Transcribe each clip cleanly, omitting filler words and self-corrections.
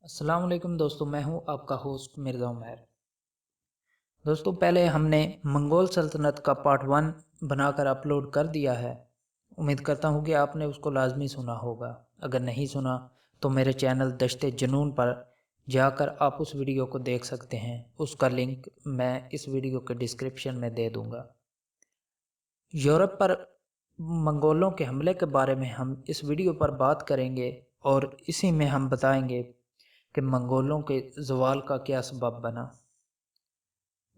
السلام علیکم دوستو، میں ہوں آپ کا ہوسٹ مرزا عمیر۔ دوستو، پہلے ہم نے منگول سلطنت کا پارٹ 1 بنا کر اپلوڈ کر دیا ہے۔ امید کرتا ہوں کہ آپ نے اس کو لازمی سنا ہوگا۔ اگر نہیں سنا تو میرے چینل دشت جنون پر جا کر آپ اس ویڈیو کو دیکھ سکتے ہیں۔ اس کا لنک میں اس ویڈیو کے ڈسکرپشن میں دے دوں گا۔ یورپ پر منگولوں کے حملے کے بارے میں ہم اس ویڈیو پر بات کریں گے، اور اسی میں ہم بتائیں گے کہ منگولوں کے زوال کا کیا سبب بنا۔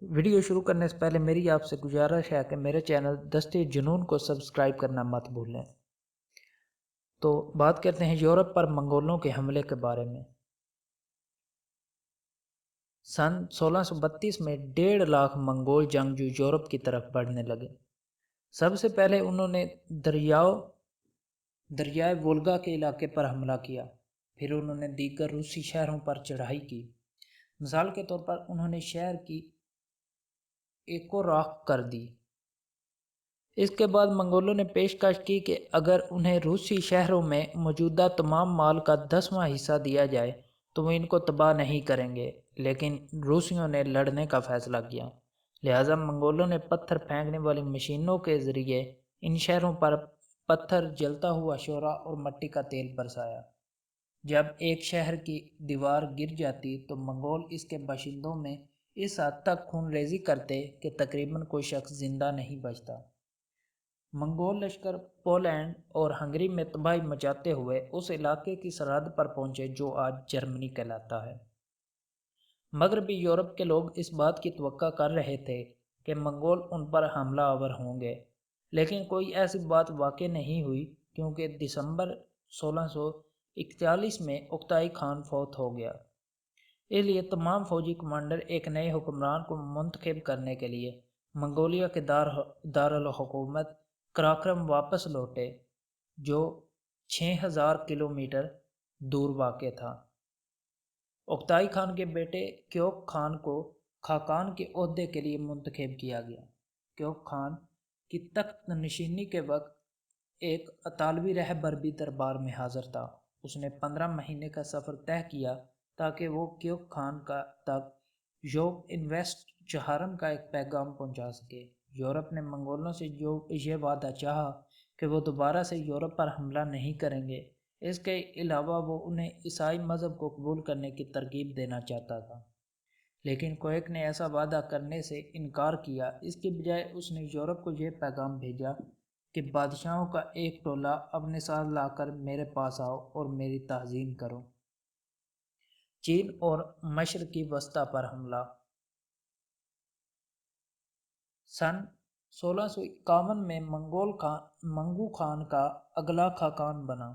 ویڈیو شروع کرنے سے پہلے میری آپ سے گزارش ہے کہ میرے چینل دشت جنون کو سبسکرائب کرنا مت بھولیں۔ تو بات کرتے ہیں یورپ پر منگولوں کے حملے کے بارے میں۔ سن 1632 میں 1.5 لاکھ منگول جنگجو یورپ کی طرف بڑھنے لگے۔ سب سے پہلے انہوں نے دریائے وولگا کے علاقے پر حملہ کیا، پھر انہوں نے دیگر روسی شہروں پر چڑھائی کی۔ مثال کے طور پر انہوں نے شہر کی ایکو راکھ کر دی۔ اس کے بعد منگولوں نے پیشکش کی کہ اگر انہیں روسی شہروں میں موجودہ تمام مال کا 10واں حصہ دیا جائے تو وہ ان کو تباہ نہیں کریں گے، لیکن روسیوں نے لڑنے کا فیصلہ کیا۔ لہٰذا منگولوں نے پتھر پھینکنے والی مشینوں کے ذریعے ان شہروں پر پتھر، جلتا ہوا شعلہ اور مٹی کا تیل برسایا۔ جب ایک شہر کی دیوار گر جاتی تو منگول اس کے باشندوں میں اس حد تک خون ریزی کرتے کہ تقریباً کوئی شخص زندہ نہیں بچتا۔ منگول لشکر پولینڈ اور ہنگری میں تباہی مچاتے ہوئے اس علاقے کی سرحد پر پہنچے جو آج جرمنی کہلاتا ہے۔ مغربی یورپ کے لوگ اس بات کی توقع کر رہے تھے کہ منگول ان پر حملہ آور ہوں گے، لیکن کوئی ایسی بات واقع نہیں ہوئی، کیونکہ دسمبر 1641 میں اوکتائی خان فوت ہو گیا۔ اس لیے تمام فوجی کمانڈر ایک نئے حکمران کو منتخب کرنے کے لیے منگولیا کے دارالحکومت قراقرم واپس لوٹے، جو 6000 کلومیٹر دور واقع تھا۔ اوکتائی خان کے بیٹے کیوک خان کو خاقان کے عہدے کے لیے منتخب کیا گیا۔ کیوک خان کی تخت نشینی کے وقت ایک اطالوی رہبر بھی دربار میں حاضر تھا۔ اس نے 15 مہینے کا سفر طے کیا تاکہ وہ کیوک خان تک یوگ انویسٹ چہارم کا ایک پیغام پہنچا سکے۔ یورپ نے منگولوں سے یہ وعدہ چاہا کہ وہ دوبارہ سے یورپ پر حملہ نہیں کریں گے۔ اس کے علاوہ وہ انہیں عیسائی مذہب کو قبول کرنے کی ترغیب دینا چاہتا تھا، لیکن کویک نے ایسا وعدہ کرنے سے انکار کیا۔ اس کی بجائے اس نے یورپ کو یہ پیغام بھیجا کہ بادشاہوں کا ایک ٹولہ اپنے ساتھ لا کر میرے پاس آؤ اور میری تعظیم کرو۔ چین اور مشرقی وسطی پر حملہ۔ سن 1651 میں منگو خان کا اگلا خاقان بنا۔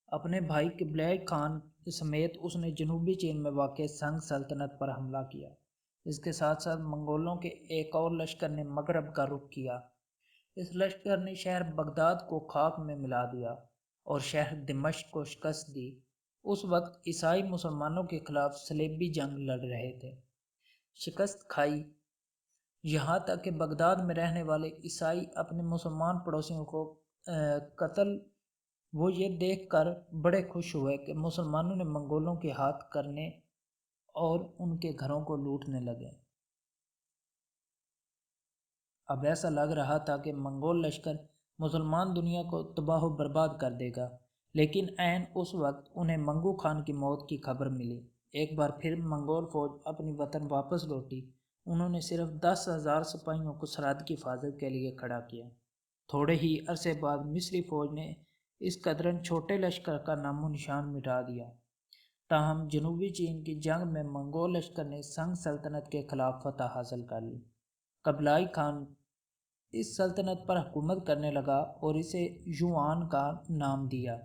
اپنے بھائی قبلۂ خان سمیت اس نے جنوبی چین میں واقع سنگ سلطنت پر حملہ کیا۔ اس کے ساتھ ساتھ منگولوں کے ایک اور لشکر نے مغرب کا رخ کیا۔ اس لشکر نے شہر بغداد کو خاک میں ملا دیا اور شہر دمشق کو شکست دی۔ اس وقت عیسائی مسلمانوں کے خلاف صلیبی جنگ لڑ رہے تھے۔ شکست کھائی یہاں تک کہ بغداد میں رہنے والے عیسائی اپنے مسلمان پڑوسیوں کو قتل وہ یہ دیکھ کر بڑے خوش ہوئے کہ مسلمانوں نے منگولوں کے ہاتھ کرنے اور ان کے گھروں کو لوٹنے لگے۔ اب ایسا لگ رہا تھا کہ منگول لشکر مسلمان دنیا کو تباہ و برباد کر دے گا، لیکن عین اس وقت انہیں منگو خان کی موت کی خبر ملی۔ ایک بار پھر منگول فوج اپنی وطن واپس لوٹی۔ انہوں نے صرف 10,000 سپاہیوں کو سرحد کی حفاظت کے لیے کھڑا کیا۔ تھوڑے ہی عرصے بعد مصری فوج نے اس قدرن چھوٹے لشکر کا نام و نشان مٹا دیا۔ تاہم جنوبی چین کی جنگ میں منگول لشکر نے سنگ سلطنت کے خلاف فتح حاصل کر لی۔ قبلائی خان اس سلطنت پر حکومت کرنے لگا اور اسے یوآن کا نام دیا۔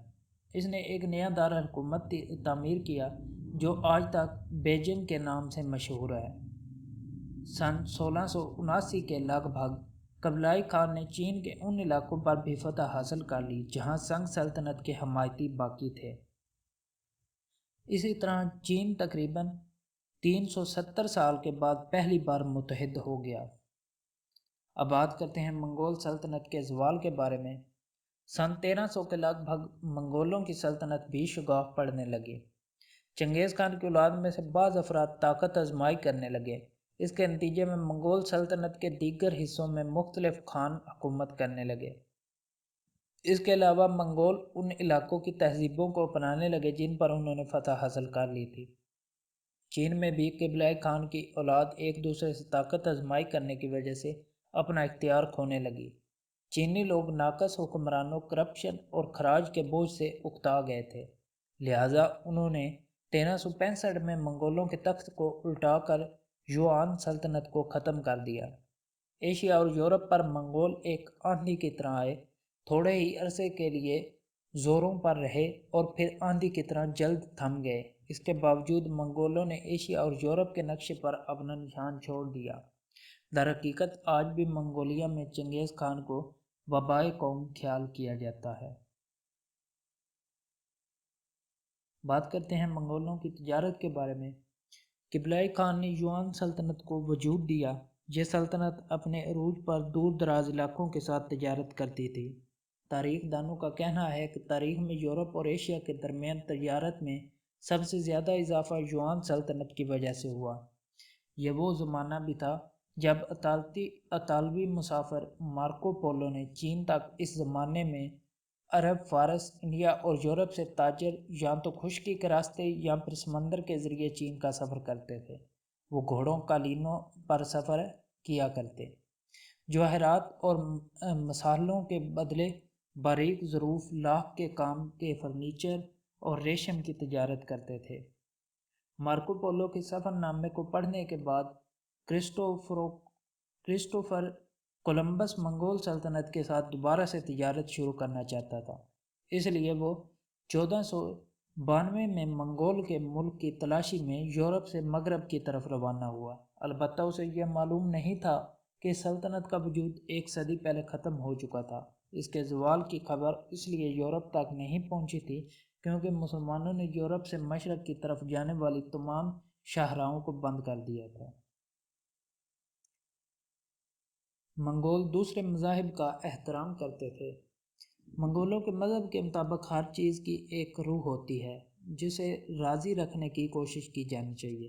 اس نے ایک نیا دارالحکومت تعمیر کیا جو آج تک بیجنگ کے نام سے مشہور ہے۔ سن 1679 کے لگ بھگ قبلائی خان نے چین کے ان علاقوں پر بھی فتح حاصل کر لی جہاں سنگ سلطنت کے حمایتی باقی تھے۔ اسی طرح چین تقریباً 370 سال کے بعد پہلی بار متحد ہو گیا۔ اب بات کرتے ہیں منگول سلطنت کے زوال کے بارے میں۔ سن 1300 کے لگ بھگ منگولوں کی سلطنت بھی شگاف پڑنے لگی۔ چنگیز خان کی اولاد میں سے بعض افراد طاقت آزمائی کرنے لگے۔ اس کے نتیجے میں منگول سلطنت کے دیگر حصوں میں مختلف خان حکومت کرنے لگے۔ اس کے علاوہ منگول ان علاقوں کی تہذیبوں کو اپنانے لگے جن پر انہوں نے فتح حاصل کر لی تھی۔ چین میں بھی قبلۂ خان کی اولاد ایک دوسرے سے طاقت آزمائی کرنے کی وجہ سے اپنا اختیار کھونے لگی۔ چینی لوگ ناقص حکمرانوں، کرپشن اور خراج کے بوجھ سے اکتا گئے تھے، لہٰذا انہوں نے 1365 میں منگولوں کے تخت کو الٹا کر یوان سلطنت کو ختم کر دیا۔ ایشیا اور یورپ پر منگول ایک آندھی کی طرح آئے، تھوڑے ہی عرصے کے لیے زوروں پر رہے اور پھر آندھی کی طرح جلد تھم گئے۔ اس کے باوجود منگولوں نے ایشیا اور یورپ کے نقشے پر اپنا نشان چھوڑ دیا۔ در حقیقت آج بھی منگولیا میں چنگیز خان کو وبائے قوم خیال کیا جاتا ہے۔ بات کرتے ہیں منگولوں کی تجارت کے بارے میں۔ قبلۂ خان نے یوان سلطنت کو وجود دیا۔ یہ سلطنت اپنے عروج پر دور دراز علاقوں کے ساتھ تجارت کرتی تھی۔ تاریخ دانوں کا کہنا ہے کہ تاریخ میں یورپ اور ایشیا کے درمیان تجارت میں سب سے زیادہ اضافہ یوان سلطنت کی وجہ سے ہوا۔ یہ وہ زمانہ بھی تھا جب اطالوی مسافر مارکو پولو نے چین تک اس زمانے میں عرب، فارس، انڈیا اور یورپ سے تاجر یا تو خشکی کے راستے یا پھر سمندر کے ذریعے چین کا سفر کرتے تھے۔ وہ گھوڑوں، قالینوں پر سفر کیا کرتے، جواہرات اور مصالحوں کے بدلے باریک ظروف، لاکھ کے کام کے فرنیچر اور ریشم کی تجارت کرتے تھے۔ مارکو پولو کے سفر نامے کو پڑھنے کے بعد کرسٹوفر کولمبس منگول سلطنت کے ساتھ دوبارہ سے تجارت شروع کرنا چاہتا تھا، اس لیے وہ 1492 میں منگول کے ملک کی تلاشی میں یورپ سے مغرب کی طرف روانہ ہوا۔ البتہ اسے یہ معلوم نہیں تھا کہ سلطنت کا وجود ایک صدی پہلے ختم ہو چکا تھا۔ اس کے زوال کی خبر اس لیے یورپ تک نہیں پہنچی تھی کیونکہ مسلمانوں نے یورپ سے مشرق کی طرف جانے والی تمام شاہراہوں کو بند کر دیا تھا۔ منگول دوسرے مذاہب کا احترام کرتے تھے۔ منگولوں کے مذہب کے مطابق ہر چیز کی ایک روح ہوتی ہے جسے راضی رکھنے کی کوشش کی جانی چاہیے،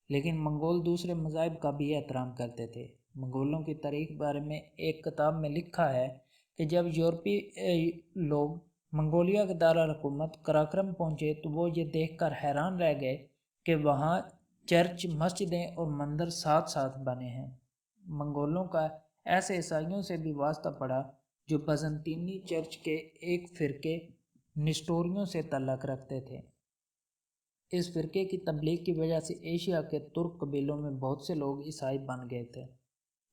لیکن منگول دوسرے مذاہب کا بھی احترام کرتے تھے۔ منگولوں کی تاریخ بارے میں ایک کتاب میں لکھا ہے کہ جب یورپی لوگ منگولیا کے دارالحکومت قراقرم پہنچے تو وہ یہ دیکھ کر حیران رہ گئے کہ وہاں چرچ، مسجدیں اور مندر ساتھ ساتھ بنے ہیں۔ منگولوں کا ایسے عیسائیوں سے بھی واسطہ پڑا جو بازنطینی چرچ کے ایک فرقے نسٹوریوں سے تعلق رکھتے تھے۔ اس فرقے کی تبلیغ کی وجہ سے ایشیا کے ترک قبیلوں میں بہت سے لوگ عیسائی بن گئے تھے۔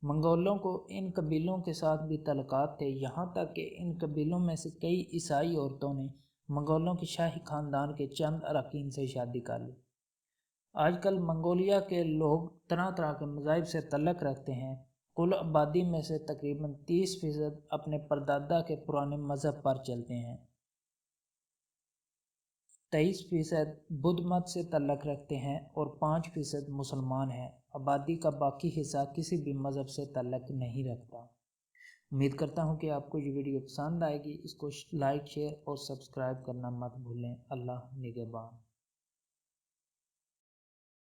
منگولوں کو ان قبیلوں کے ساتھ بھی تعلقات تھے، یہاں تک کہ ان قبیلوں میں سے کئی عیسائی عورتوں نے منگولوں کے شاہی خاندان کے چند اراکین سے شادی کر لی۔ آج کل منگولیا کے لوگ طرح طرح کے مذاہب سے تعلق رکھتے ہیں۔ کل آبادی میں سے تقریباً 30% اپنے پردادا کے پرانے مذہب پر چلتے ہیں، 23% بدھ مت سے تعلق رکھتے ہیں اور 5% مسلمان ہیں۔ آبادی کا باقی حصہ کسی بھی مذہب سے تعلق نہیں رکھتا۔ امید کرتا ہوں کہ آپ کو یہ ویڈیو پسند آئے گی۔ اس کو لائک، شیئر اور سبسکرائب کرنا مت بھولیں۔ اللہ نگہبان۔